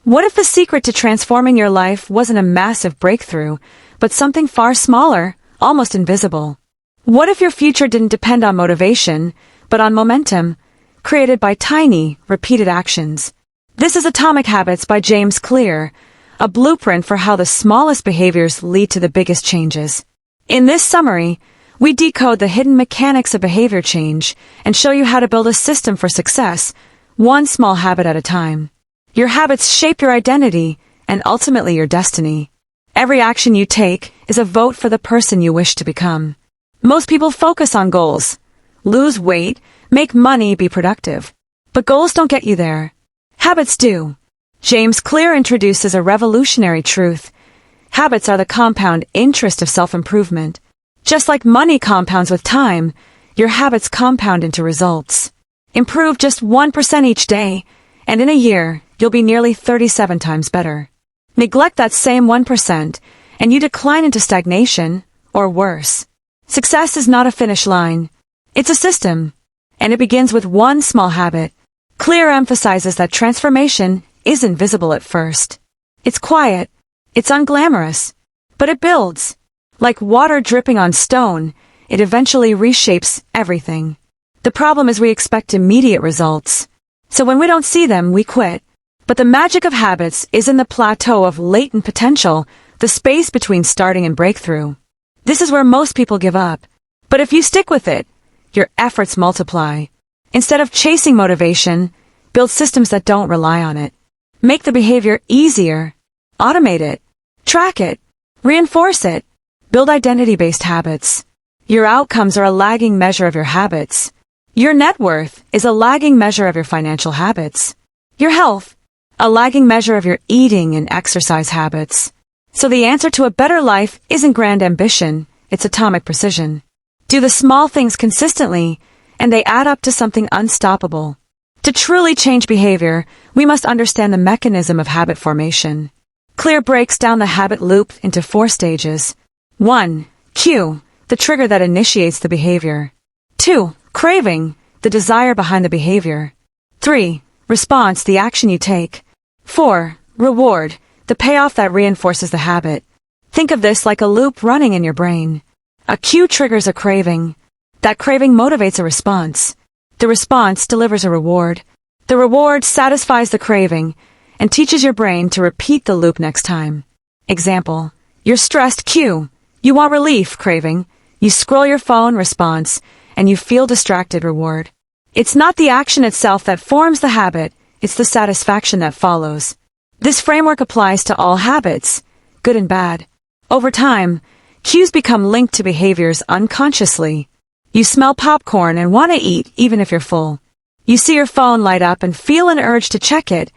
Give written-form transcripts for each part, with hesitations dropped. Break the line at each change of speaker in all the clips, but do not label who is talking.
What if the secret to transforming your life wasn't a massive breakthrough, but something far smaller, almost invisible? What if your future didn't depend on motivation, but on momentum, created by tiny, repeated actions? This is Atomic Habits by James Clear, a blueprint for how the smallest behaviors lead to the biggest changes. In this summary, we decode the hidden mechanics of behavior change and show you how to build a system for success, one small habit at a time. Your habits shape your identity and ultimately your destiny. Every action you take is a vote for the person you wish to become. Most people focus on goals. Lose weight, make money, be productive. But goals don't get you there. Habits do. James Clear introduces a revolutionary truth. Habits are the compound interest of self-improvement. Just like money compounds with time, your habits compound into results. Improve just 1% each day, and in a year, you'll be nearly 37 times better. Neglect that same 1%, and you decline into stagnation, or worse. Success is not a finish line. It's a system, and it begins with one small habit. Clear emphasizes that transformation isn't visible at first. It's quiet, it's unglamorous, but it builds. Like water dripping on stone, it eventually reshapes everything. The problem is we expect immediate results. So when we don't see them, we quit. But the magic of habits is in the plateau of latent potential, the space between starting and breakthrough. This is where most people give up. But if you stick with it, your efforts multiply. Instead of chasing motivation, build systems that don't rely on it. Make the behavior easier. Automate it. Track it. Reinforce it. Build identity-based habits. Your outcomes are a lagging measure of your habits. Your net worth is a lagging measure of your financial habits. Your health, a lagging measure of your eating and exercise habits. So the answer to a better life isn't grand ambition, it's atomic precision. Do the small things consistently, and they add up to something unstoppable. To truly change behavior, we must understand the mechanism of habit formation. Clear breaks down the habit loop into 4 stages. 1. Cue, the trigger that initiates the behavior. 2. Craving, the desire behind the behavior. 3. Response, the action you take. 4. Reward, the payoff that reinforces the habit. Think of this like a loop running in your brain. A cue triggers a craving. That craving motivates a response. The response delivers a reward. The reward satisfies the craving and teaches your brain to repeat the loop next time. Example, you're stressed, cue. You want relief, craving. You scroll your phone, response, and you feel distracted, reward. It's not the action itself that forms the habit, it's the satisfaction that follows. This framework applies to all habits, good and bad. Over time, cues become linked to behaviors unconsciously. You smell popcorn and want to eat even if you're full. You see your phone light up and feel an urge to check it,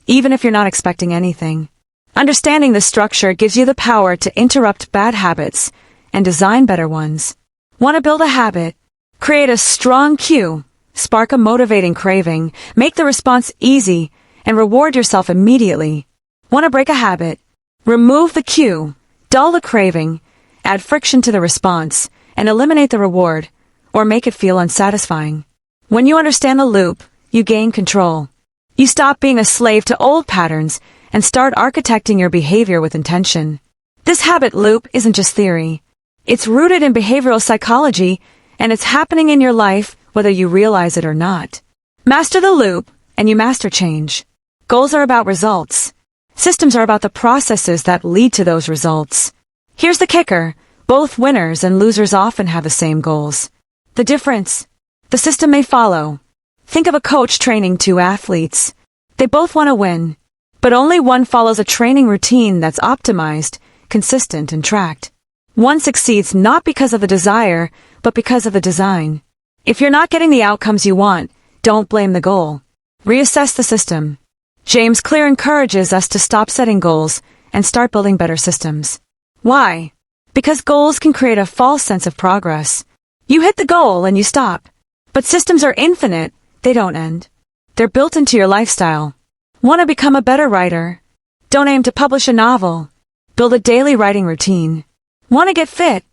even if you're not expecting anything. Understanding this structure gives you the power to interrupt bad habits and design better ones. Want to build a habit? Create a strong cue, spark a motivating craving, make the response easy, and reward yourself immediately. Want to break a habit? Remove the cue, dull the craving, add friction to the response, and eliminate the reward, or make it feel unsatisfying. When you understand the loop, you gain control. You stop being a slave to old patterns and start architecting your behavior with intention. This habit loop isn't just theory. It's rooted in behavioral psychology, and it's happening in your life whether you realize it or not. Master the loop, and you master change. Goals are about results. Systems are about the processes that lead to those results. Here's the kicker. Both winners and losers often have the same goals. The difference? The system may follow. Think of a coach training 2 athletes. They both want to win, but only one follows a training routine that's optimized, consistent, and tracked. One succeeds not because of the desire, but because of the design. If you're not getting the outcomes you want, don't blame the goal. Reassess the system. James Clear encourages us to stop setting goals and start building better systems. Why? Because goals can create a false sense of progress. You hit the goal and you stop. But systems are infinite, they don't end. They're built into your lifestyle. Want to become a better writer? Don't aim to publish a novel. Build a daily writing routine. Want to get fit?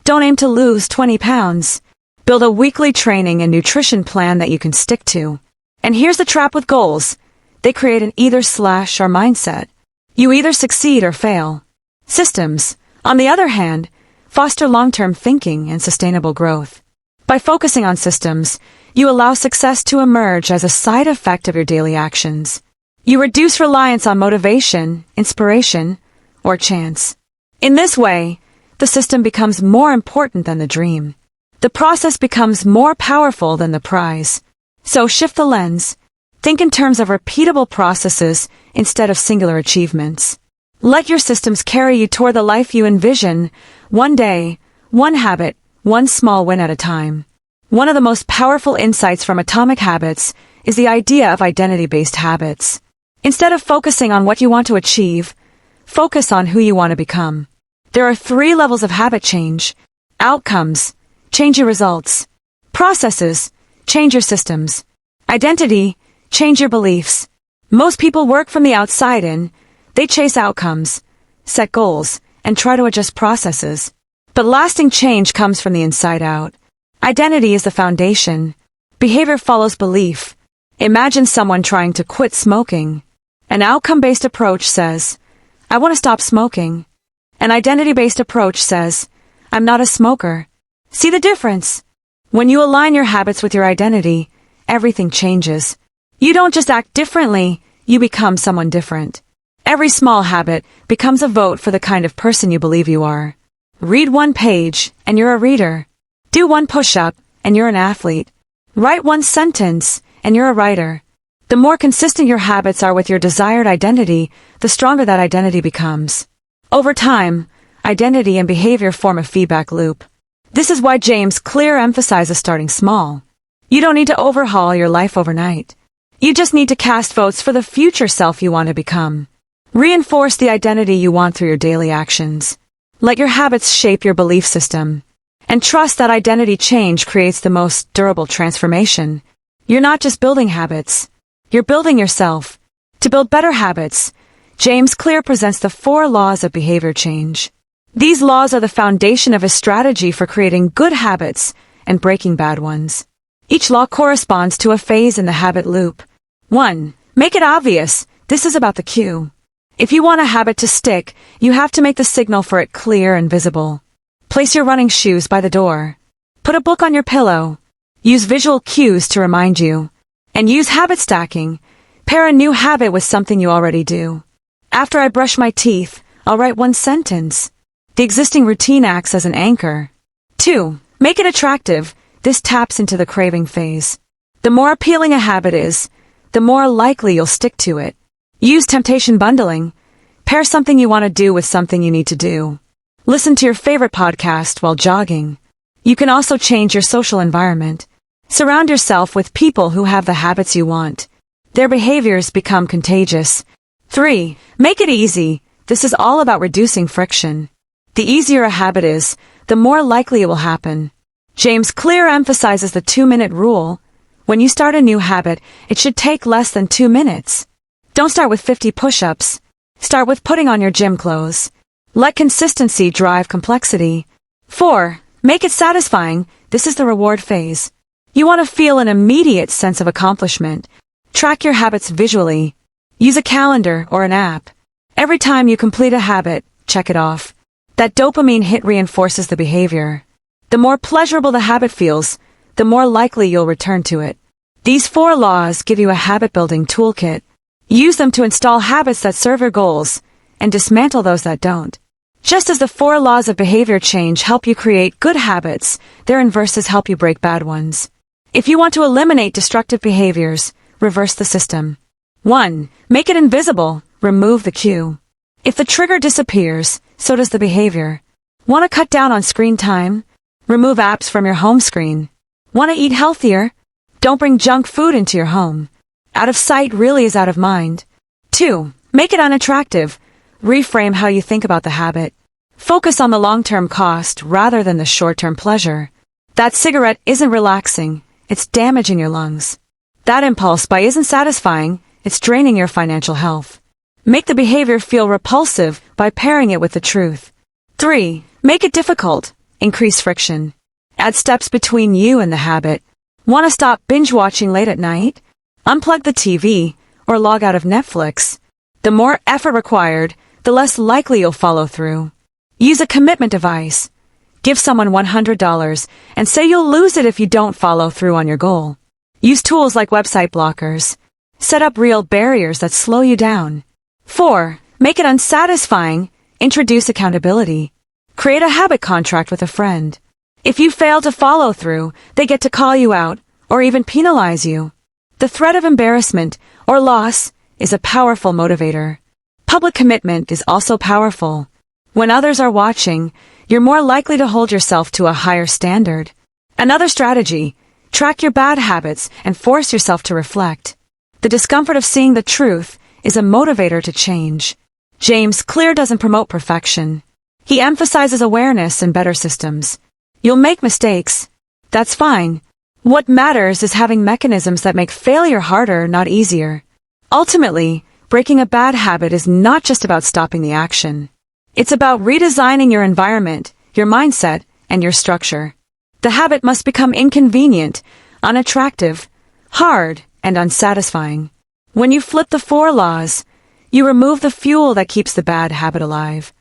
Don't aim to lose 20 pounds. Build a weekly training and nutrition plan that you can stick to. And here's the trap with goals. They create an either/or mindset. You either succeed or fail. Systems, on the other hand, foster long-term thinking and sustainable growth. By focusing on systems, you allow success to emerge as a side effect of your daily actions. You reduce reliance on motivation, inspiration, or chance. In this way, the system becomes more important than the dream. The process becomes more powerful than the prize. So shift the lens. Think in terms of repeatable processes instead of singular achievements. Let your systems carry you toward the life you envision, one day, one habit, one small win at a time. One of the most powerful insights from Atomic Habits is the idea of identity-based habits. Instead of focusing on what you want to achieve, focus on who you want to become. There are 3 levels of habit change. Outcomes, change your results. Processes, change your systems. Identity, change your beliefs. Most people work from the outside in. They chase outcomes, set goals, and try to adjust processes. But lasting change comes from the inside out. Identity is the foundation. Behavior follows belief. Imagine someone trying to quit smoking. An outcome-based approach says, I want to stop smoking. An identity-based approach says, I'm not a smoker. See the difference? When you align your habits with your identity, everything changes. You don't just act differently, you become someone different. Every small habit becomes a vote for the kind of person you believe you are. Read 1 page, and you're a reader. Do 1 push-up, and you're an athlete. Write 1 sentence, and you're a writer. The more consistent your habits are with your desired identity, the stronger that identity becomes. Over time, identity and behavior form a feedback loop. This is why James Clear emphasizes starting small. You don't need to overhaul your life overnight. You just need to cast votes for the future self you want to become. Reinforce the identity you want through your daily actions. Let your habits shape your belief system. And trust that identity change creates the most durable transformation. You're not just building habits. You're building yourself. To build better habits, James Clear presents the 4 laws of behavior change. These laws are the foundation of a strategy for creating good habits and breaking bad ones. Each law corresponds to a phase in the habit loop. 1. Make it obvious. This is about the cue. If you want a habit to stick, you have to make the signal for it clear and visible. Place your running shoes by the door. Put a book on your pillow. Use visual cues to remind you. And use habit stacking. Pair a new habit with something you already do. After I brush my teeth, I'll write 1 sentence. The existing routine acts as an anchor. 2. Make it attractive. This taps into the craving phase. The more appealing a habit is, the more likely you'll stick to it. Use temptation bundling. Pair something you want to do with something you need to do. Listen to your favorite podcast while jogging. You can also change your social environment. Surround yourself with people who have the habits you want. Their behaviors become contagious. 3. Make it easy. This is all about reducing friction. The easier a habit is, the more likely it will happen. James Clear emphasizes the 2-minute rule. When you start a new habit, it should take less than 2 minutes. Don't start with 50 push-ups. Start with putting on your gym clothes. Let consistency drive complexity. 4. Make it satisfying. This is the reward phase. You want to feel an immediate sense of accomplishment. Track your habits visually. Use a calendar or an app. Every time you complete a habit, check it off. That dopamine hit reinforces the behavior. The more pleasurable the habit feels, the more likely you'll return to it. These 4 laws give you a habit-building toolkit. Use them to install habits that serve your goals and dismantle those that don't. Just as the 4 laws of behavior change help you create good habits, their inverses help you break bad ones. If you want to eliminate destructive behaviors, reverse the system. 1. Make it invisible. Remove the cue. If the trigger disappears, so does the behavior. Want to cut down on screen time? Remove apps from your home screen. Want to eat healthier? Don't bring junk food into your home. Out of sight really is out of mind. 2. Make it unattractive. Reframe how you think about the habit. Focus on the long-term cost rather than the short-term pleasure. That cigarette isn't relaxing, it's damaging your lungs. That impulse buy isn't satisfying, it's draining your financial health. Make the behavior feel repulsive by pairing it with the truth. 3. Make it difficult. Increase friction. Add steps between you and the habit. Want to stop binge-watching late at night? Unplug the TV, or log out of Netflix. The more effort required, the less likely you'll follow through. Use a commitment device. Give someone $100 and say you'll lose it if you don't follow through on your goal. Use tools like website blockers. Set up real barriers that slow you down. 4. Make it unsatisfying. Introduce accountability. Create a habit contract with a friend. If you fail to follow through, they get to call you out or even penalize you. The threat of embarrassment or loss is a powerful motivator. Public commitment is also powerful. When others are watching, you're more likely to hold yourself to a higher standard. Another strategy: track your bad habits and force yourself to reflect. The discomfort of seeing the truth is a motivator to change. James Clear doesn't promote perfection. He emphasizes awareness and better systems. You'll make mistakes. That's fine. What matters is having mechanisms that make failure harder, not easier. Ultimately, breaking a bad habit is not just about stopping the action. It's about redesigning your environment, your mindset, and your structure. The habit must become inconvenient, unattractive, hard, and unsatisfying. When you flip the 4 laws, you remove the fuel that keeps the bad habit alive.